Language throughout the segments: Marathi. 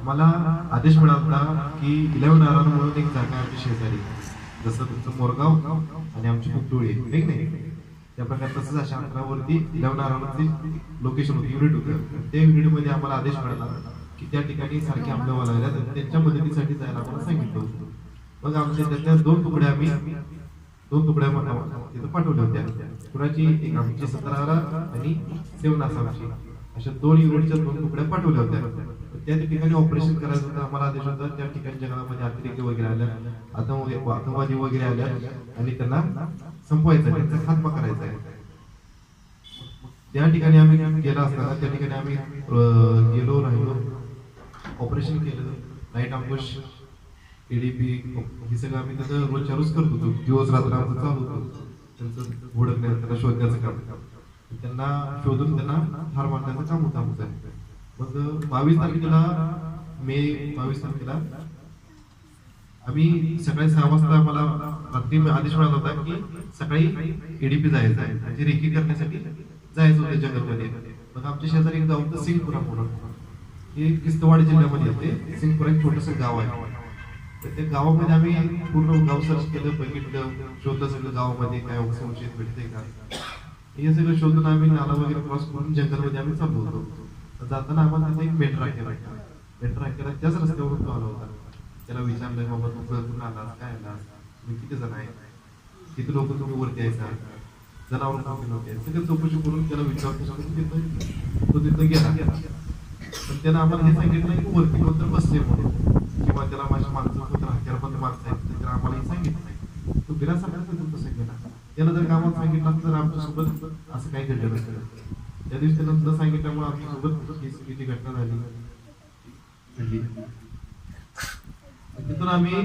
आम्हाला आदेश मिळाला की 11 आर म्हणून एक जागा आहे आमच्या शेजारी, जसं तुमचं मोरगाव आणि आमची कुपटोळी आहे, ठीक नाही? त्या प्रकारे तसंच अशा अंतरावरती 11 आरामची लोकेशन होती, युनिट होतं. त्या युनिटमध्ये आम्हाला आदेश मिळाला की त्या ठिकाणी सारखे आमल्या वाला त्यांच्या मदतीसाठी जायला आम्हाला सांगितलं होतं. मग आमच्या त्यातल्या दोन तुकड्या तिथं पाठवल्या होत्या. कुणाची एक आमची 17 आणि 7 आसामची, अशा दोन युनिटच्या दोन तुकड्या पाठवल्या होत्या. त्या ठिकाणी ऑपरेशन करायचं होतं. आम्हाला आदेश होता त्या ठिकाणी जंगलामध्ये अतिरेकी वगैरे आल्या, आतंकवादी वगैरे आल्या आणि त्यांना संपवायचं आहे, त्यांचा खात्मा करायचा आहे. त्या ठिकाणी आम्ही गेला असताना त्या ठिकाणी आम्ही गेलो, राहिलो, ऑपरेशन केलं, नाईट अँबुश, एडीपी हे सगळं आम्ही त्याचं रोजच्या रोज करत होतो. दिवस रात्र आमचं चालू होतं त्यांचं हुडकण्याचं, त्यांना शोधण्याचं काम, त्यांना शोधून त्यांना ठार मारण्याचं काम होतं आमचं. मग 22 तारखेला मे 22 तारखेला आम्ही सकाळी 6 वाजता आम्हाला रात्री आदेश मिळाला होता की सकाळी एडीपी जायचं आहे, म्हणजे रेकी करण्यासाठी जायचं होतं जंगलमध्ये. मग आमच्या शेजारी एक गाव होतं सिंगपुरा म्हणून, हे किस्तवाड जिल्ह्यामध्ये येते. सिंगपुरा एक छोटंसं गाव आहे. तर त्या गावामध्ये आम्ही पूर्ण गाव सर्च केलं, बघितलं, शोधलं सगळं गावामध्ये काय संशयित भेटते का, हे सगळं शोधून आम्ही नाला वगैरे क्रॉस करून जंगलमध्ये आम्ही चाललो होतो. जाताना आम्हाला तिथे एक मेंढरा केला, त्याच रस्त्यावरून तो आला होता. त्याला विचारलं, बाबा तू कुठून आलास, काय आलास, तुम्ही किती जण आहे, किती लोक तुम्ही वरती यायचा, जनावर कोणते नव्हते, सगळं चौकशी करून त्याला विचारतो. तो तिथं गेला. पण त्यानं आम्हाला हे सांगितलं की वरती कोणतं बसले म्हणून, किंवा त्याला माझ्या माणसासोबत हत्यारबंद माणसं आहेत, तर आम्हाला हे सांगितलं नाही. तो बिना सांगितलं तसं गेला. त्यानं जर कामात सांगितलं तर आमच्यासोबत असं काही घडलं नसतं. त्या दिवशी त्यानं न सांगितल्यामुळे आमच्यासोबत ही सगळी घटना झाली. तिथून आम्ही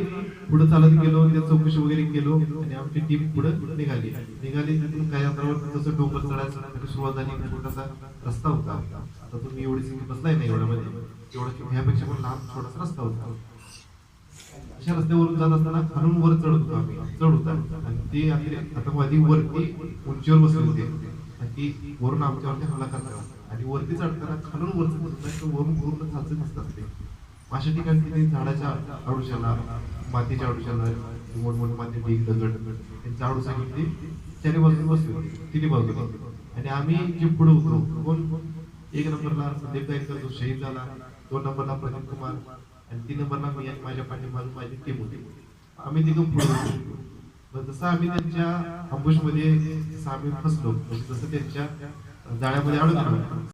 पुढे चालत गेलो, त्या चौकशी वगैरे केलो आणि आमची टीम पुढे निघाली. तिथून काही अंतरावर तसं डोंगर चढायला सुरुवात झाली. छोटासा रस्ता होता. आता तुम्ही एवढी सिंगी बसलाय नाही एवढ्यामध्ये, एवढा ह्यापेक्षा पण लहान छोटासा रस्ता होता. अशा रस्त्यावरून जात असताना खालून वर चढत होतो आम्ही, चढ होता आणि ते आतंकवादी वरती उंचीवर बसले होते की वरून आमच्यावरती हमला करतात. आणि वरती चढताना खालून वरून पूर्ण खालचं दिसतात ते. अशा ठिकाणी तिथे झाडाच्या आडुशाला, मातीच्या आडुशाला, मोठमोठे माती, ढीग, दगड त्यांच्या आडूसाठी चारी बाजूने बसले होते, तिन्ही बाजूने. आणि आम्ही जे पुढे होतो, कोण 1 नंबरला संदीप गायकर जो शहीद झाला, 2 नंबरला प्रदीप कुमार आणि 3 नंबरला मी आणि माझ्या पाठीमागे माझी टीम होती. आम्ही तिथून पुढे होतो. मग जसं आम्ही त्यांच्या अंबुशमध्ये आम्ही फसलो, जसं त्यांच्या जाळ्यामध्ये अडकलो.